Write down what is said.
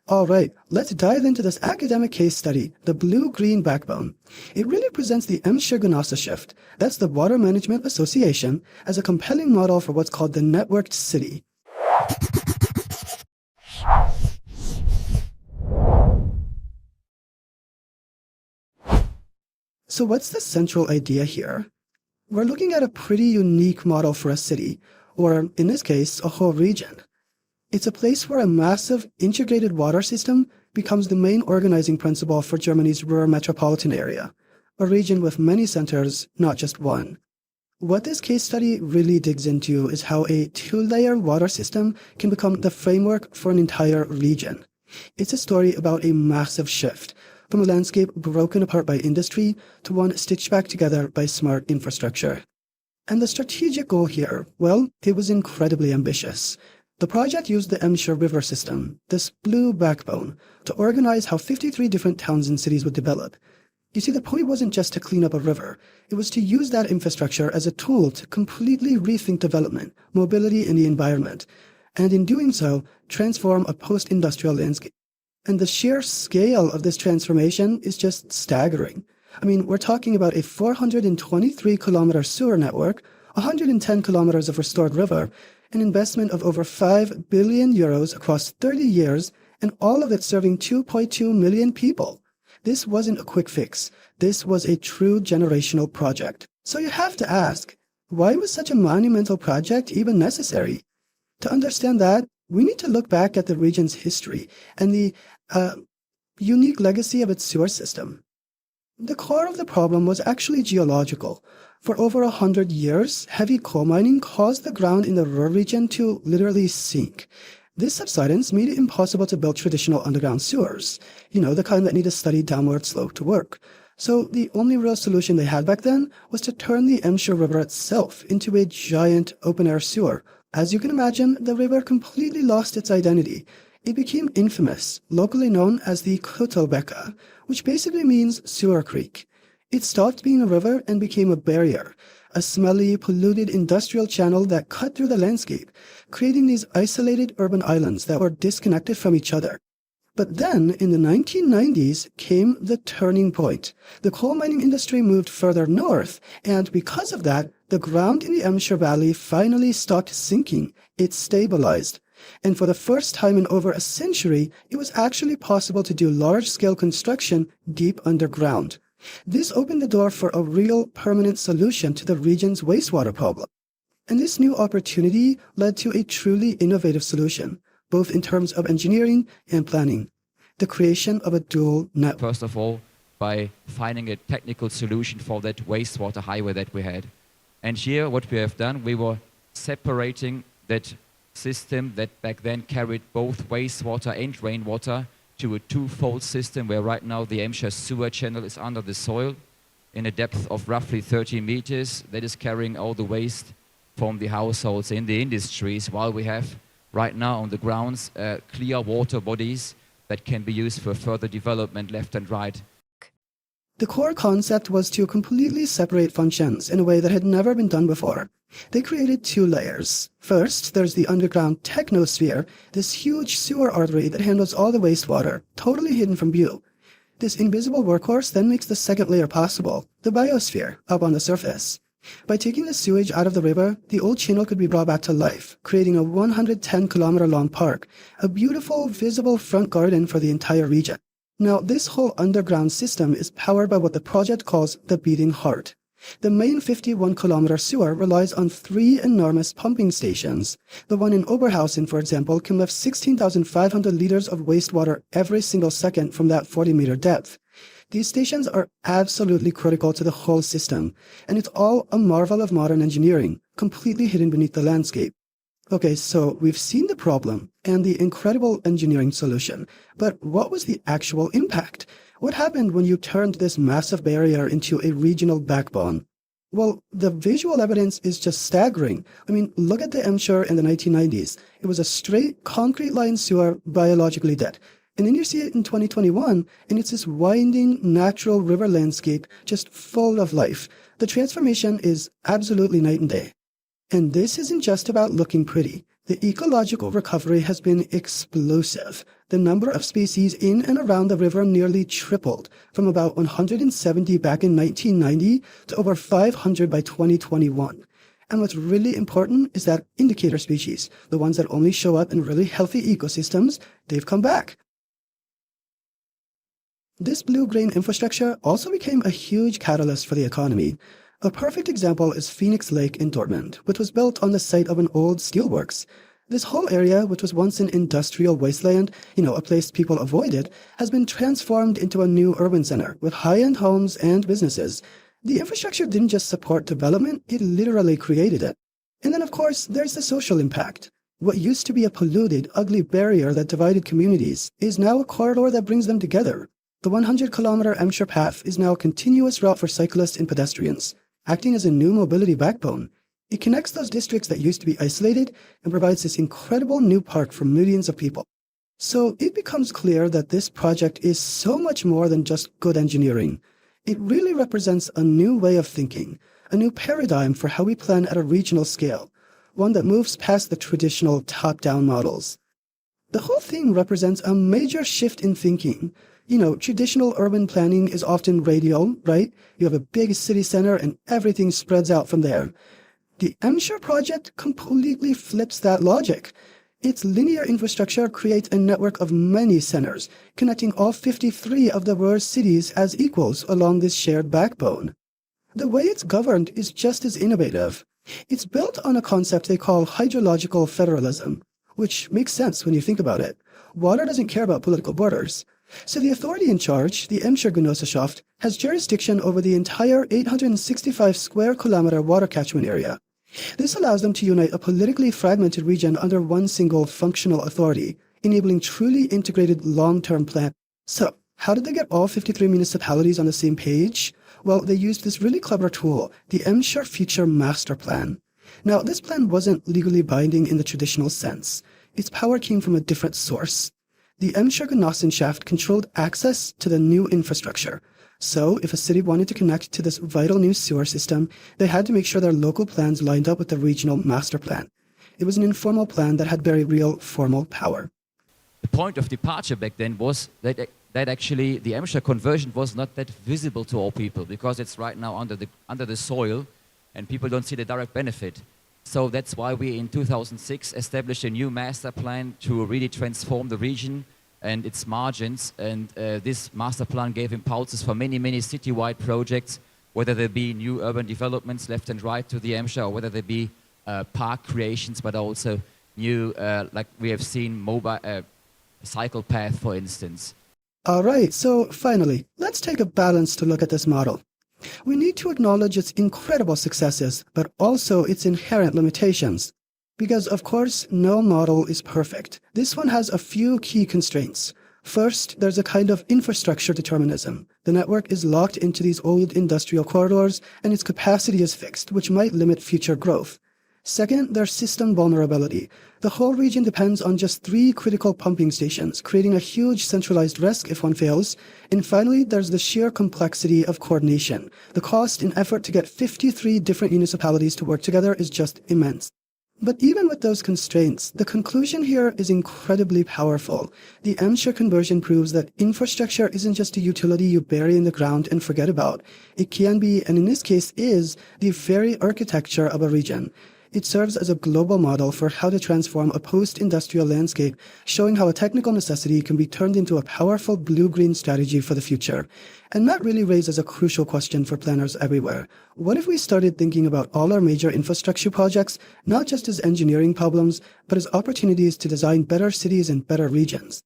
Alright, let's dive into this academic case study, the blue-green backbone. It really presents the Emscher River, that's the Water Management Association, as a compelling model for what's called the networked city. So what's the central idea here? We're looking at a pretty unique model for a city, or in this case, a whole region. It's a place where a massive integrated water system becomes the main organizing principle for Germany's Ruhr metropolitan area, a region with many centers, not just one. What this case study really digs into is how a two-layer water system can become the framework for an entire region. It's a story about a massive shift, from a landscape broken apart by industry to one stitched back together by smart infrastructure. And the strategic goal here, well, it was incredibly ambitious. The project used the Emscher River system, this blue backbone, to organize how 53 different towns and cities would develop. You see, the point wasn't just to clean up a river. It was to use that infrastructure as a tool to completely rethink development, mobility, and the environment, and in doing so, transform a post-industrial landscape. And the sheer scale of this transformation is just staggering. I mean, we're talking about a 423-kilometer sewer network, 110 kilometers of restored river, an investment of over 5 billion euros across 30 years, and all of it serving 2.2 million people. This wasn't a quick fix. This was a true generational project. So you have to ask, why was such a monumental project even necessary? To understand that, we need to look back at the region's history and the unique legacy of its sewer system. The core of the problem was actually geological. For over 100 years, heavy coal mining caused the ground in the Ruhr region to literally sink. This subsidence made it impossible to build traditional underground sewers, the kind that need a steady downward slope to work. So the only real solution they had back then was to turn the Emscher River itself into a giant open-air sewer. As you can imagine, the river completely lost its identity. It became infamous, locally known as the Kuttelbecke, which basically means sewer creek. It stopped being a river and became a barrier, a smelly, polluted industrial channel that cut through the landscape, creating these isolated urban islands that were disconnected from each other. But then, in the 1990s, came the turning point. The coal mining industry moved further north, and because of that, the ground in the Emscher Valley finally stopped sinking. It stabilized. And for the first time in over a century, it was actually possible to do large-scale construction deep underground. This opened the door for a real permanent solution to the region's wastewater problem. And this new opportunity led to a truly innovative solution, both in terms of engineering and planning, the creation of a dual network. First of all, by finding a technical solution for that wastewater highway that we had. And here what we have done, we were separating that system that back then carried both wastewater and rainwater to a two-fold system where right now the Emscher sewer channel is under the soil in a depth of roughly 30 meters that is carrying all the waste from the households in the industries, while we have right now on the grounds clear water bodies that can be used for further development left and right. The core concept was to completely separate functions in a way that had never been done before. They created two layers. First, there's the underground technosphere, this huge sewer artery that handles all the wastewater, totally hidden from view. This invisible workhorse then makes the second layer possible, the biosphere, up on the surface. By taking the sewage out of the river, the old channel could be brought back to life, creating a 110-kilometer-long park, a beautiful, visible front garden for the entire region. Now, this whole underground system is powered by what the project calls the beating heart. The main 51-kilometer sewer relies on 3 enormous pumping stations. The one in Oberhausen, for example, can lift 16,500 liters of wastewater every single second from that 40-meter depth. These stations are absolutely critical to the whole system, and it's all a marvel of modern engineering, completely hidden beneath the landscape. Okay, so we've seen the problem and the incredible engineering solution, but what was the actual impact? What happened when you turned this massive barrier into a regional backbone? Well, the visual evidence is just staggering. I mean, look at the Emscher in the 1990s. It was a straight, concrete-lined sewer, biologically dead. And then you see it in 2021, and it's this winding, natural river landscape just full of life. The transformation is absolutely night and day. And this isn't just about looking pretty. The ecological recovery has been explosive. the number of species in and around the river nearly tripled, from about 170 back in 1990 to over 500 by 2021. And what's really important is that indicator species, the ones that only show up in really healthy ecosystems, they've come back. This blue-green infrastructure also became a huge catalyst for the economy. A perfect example is Phoenix Lake in Dortmund, which was built on the site of an old steelworks. This whole area, which was once an industrial wasteland, a place people avoided, has been transformed into a new urban center with high-end homes and businesses. The infrastructure didn't just support development, it literally created it. And then, of course, there's the social impact. What used to be a polluted, ugly barrier that divided communities is now a corridor that brings them together. The 100-kilometer Emscher Path is now a continuous route for cyclists and pedestrians, acting as a new mobility backbone. It connects those districts that used to be isolated and provides this incredible new park for millions of people. So it becomes clear that this project is so much more than just good engineering. It really represents a new way of thinking, a new paradigm for how we plan at a regional scale, one that moves past the traditional top-down models. The whole thing represents a major shift in thinking. Traditional urban planning is often radial, right? You have a big city center and everything spreads out from there. The Emscher project completely flips that logic. Its linear infrastructure creates a network of many centers, connecting all 53 of the Ruhr cities as equals along this shared backbone. The way it's governed is just as innovative. It's built on a concept they call hydrological federalism, which makes sense when you think about it. Water doesn't care about political borders. So the authority in charge, the Emscher Genossenschaft, has jurisdiction over the entire 865 square kilometer water catchment area. This allows them to unite a politically fragmented region under one single functional authority, enabling truly integrated long-term plan. So, how did they get all 53 municipalities on the same page? Well, they used this really clever tool, the Emscher Future Master Plan. Now, this plan wasn't legally binding in the traditional sense. Its power came from a different source. The Emscher Genossenschaft controlled access to the new infrastructure. So, if a city wanted to connect to this vital new sewer system, they had to make sure their local plans lined up with the regional master plan. It was an informal plan that had very real formal power. The point of departure back then was that actually the Emscher conversion was not that visible to all people because it's right now under the soil and people don't see the direct benefit. So that's why we in 2006 established a new master plan to really transform the region and its margins, and this master plan gave impulses for many citywide projects, whether there be new urban developments left and right to the Emscher, or whether there be park creations, but also new, like we have seen, mobile cycle path, for instance. All right, so finally, let's take a balanced look at this model. We need to acknowledge its incredible successes, but also its inherent limitations. Because, of course, no model is perfect. This one has a few key constraints. First, there's a kind of infrastructure determinism. The network is locked into these old industrial corridors, and its capacity is fixed, which might limit future growth. Second, there's system vulnerability. The whole region depends on just 3 critical pumping stations, creating a huge centralized risk if one fails. And finally, there's the sheer complexity of coordination. The cost and effort to get 53 different municipalities to work together is just immense. But even with those constraints, the conclusion here is incredibly powerful. The Emscher conversion proves that infrastructure isn't just a utility you bury in the ground and forget about. It can be, and in this case is, the very architecture of a region. It serves as a global model for how to transform a post-industrial landscape, showing how a technical necessity can be turned into a powerful blue-green strategy for the future. And that really raises a crucial question for planners everywhere. What if we started thinking about all our major infrastructure projects, not just as engineering problems, but as opportunities to design better cities and better regions?